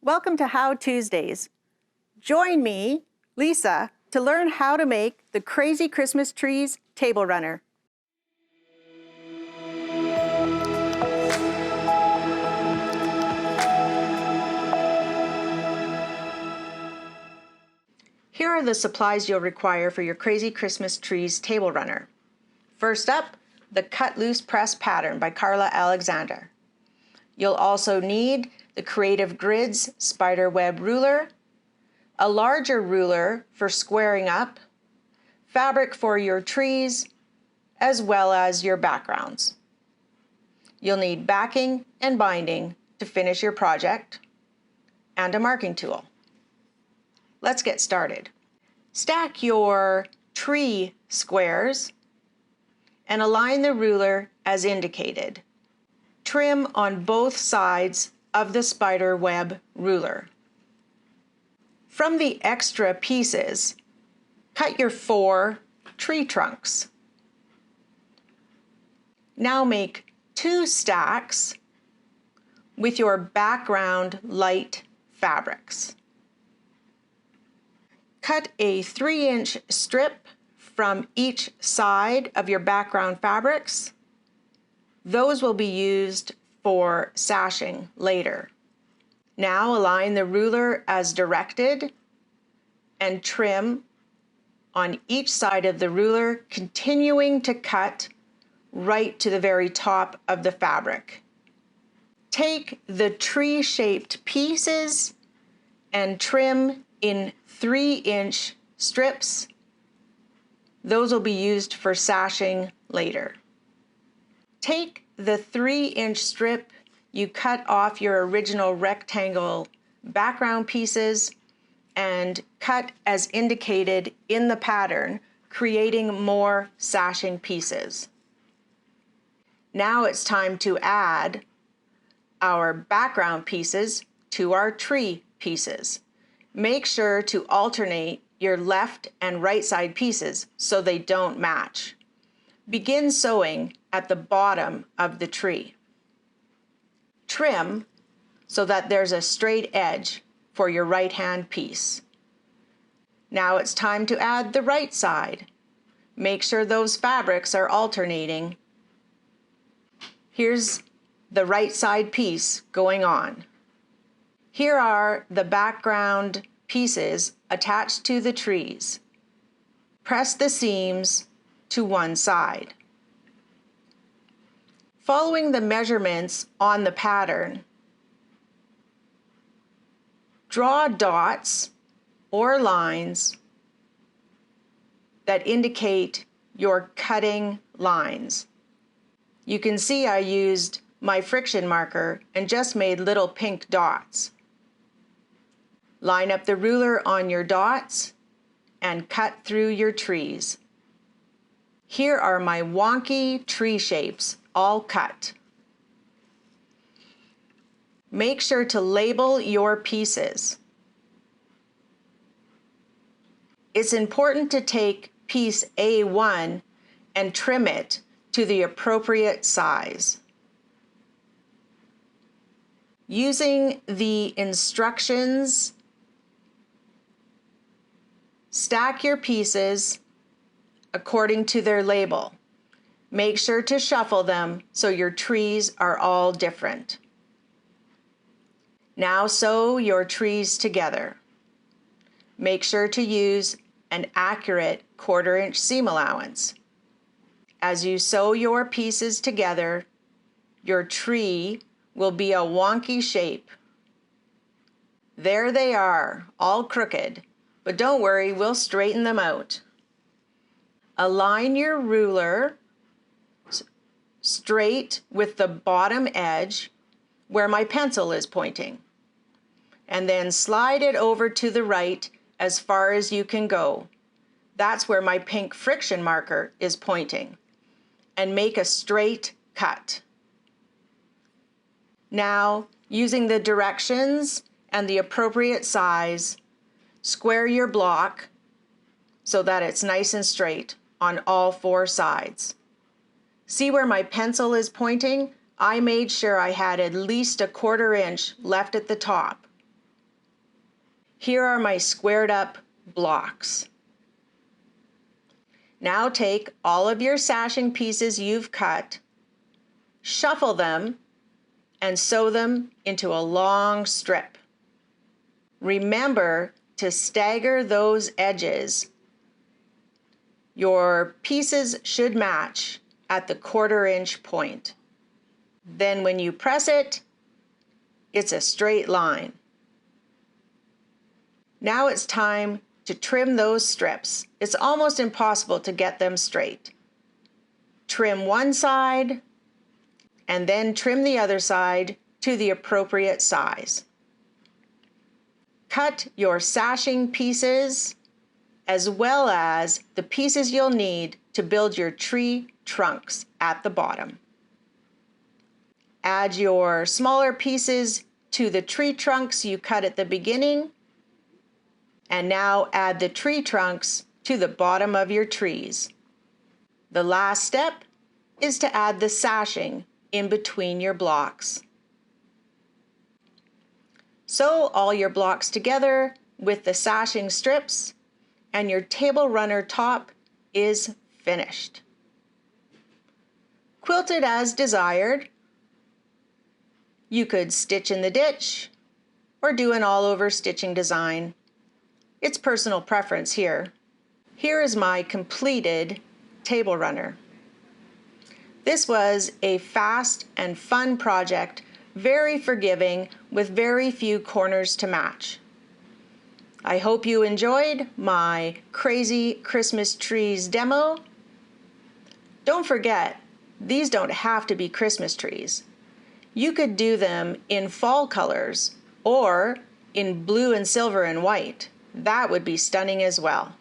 Welcome to How Tuesdays. Join me, Lisa, to learn how to make the Crazy Christmas Trees Table Runner. Here are the supplies you'll require for your Crazy Christmas Trees Table Runner. First up, the Cut Loose Press Pattern by Carla Alexander. You'll also need the Creative Grids Spider Web Ruler, a larger ruler for squaring up, fabric for your trees, as well as your backgrounds. You'll need backing and binding to finish your project, and a marking tool. Let's get started. Stack your tree squares and align the ruler as indicated. Trim on both sides of the spider web ruler. From the extra pieces, cut your 4 tree trunks. Now make 2 stacks with your background light fabrics. Cut a 3-inch strip from each side of your background fabrics. Those will be used for sashing later. Now align the ruler as directed and trim on each side of the ruler, continuing to cut right to the very top of the fabric. Take the tree-shaped pieces and trim in 3-inch strips. Those will be used for sashing later. Take the 3-inch strip you cut off your original rectangle background pieces and cut as indicated in the pattern, creating more sashing pieces. Now it's time to add our background pieces to our tree pieces. Make sure to alternate your left and right side pieces so they don't match. Begin sewing at the bottom of the tree. Trim so that there's a straight edge for your right hand piece. Now it's time to add the right side. Make sure those fabrics are alternating. Here's the right side piece going on. Here are the background pieces attached to the trees. Press the seams to one side. Following the measurements on the pattern, draw dots or lines that indicate your cutting lines. You can see I used my friction marker and just made little pink dots. Line up the ruler on your dots and cut through your trees. Here are my wonky tree shapes, all cut. Make sure to label your pieces. It's important to take piece A1 and trim it to the appropriate size. Using the instructions, stack your pieces according to their label. Make sure to shuffle them so your trees are all different. Now sew your trees together. Make sure to use an accurate 1/4-inch seam allowance. As you sew your pieces together, your tree will be a wonky shape. There they are, all crooked, but don't worry, we'll straighten them out. Align your ruler straight with the bottom edge where my pencil is pointing, and then slide it over to the right as far as you can go. That's where my pink friction marker is pointing, and make a straight cut. Now, using the directions and the appropriate size, square your block so that it's nice and straight on all 4 sides. See where my pencil is pointing? I made sure I had at least a 1/4 inch left at the top. Here are my squared up blocks. Now take all of your sashing pieces you've cut, shuffle them, and sew them into a long strip. Remember to stagger those edges. Your pieces should match at the 1/4 inch point. Then when you press it, it's a straight line. Now it's time to trim those strips. It's almost impossible to get them straight. Trim one side and then trim the other side to the appropriate size. Cut your sashing pieces as well as the pieces you'll need to build your tree trunks at the bottom. Add your smaller pieces to the tree trunks you cut at the beginning, and now add the tree trunks to the bottom of your trees. The last step is to add the sashing in between your blocks. Sew all your blocks together with the sashing strips, and your Tablerunner top is finished. Quilt it as desired. You could stitch in the ditch or do an all-over stitching design. It's personal preference here. Here is my completed Tablerunner. This was a fast and fun project, very forgiving, with very few corners to match. I hope you enjoyed my crazy Christmas trees demo. Don't forget, these don't have to be Christmas trees. You could do them in fall colors or in blue and silver and white. That would be stunning as well.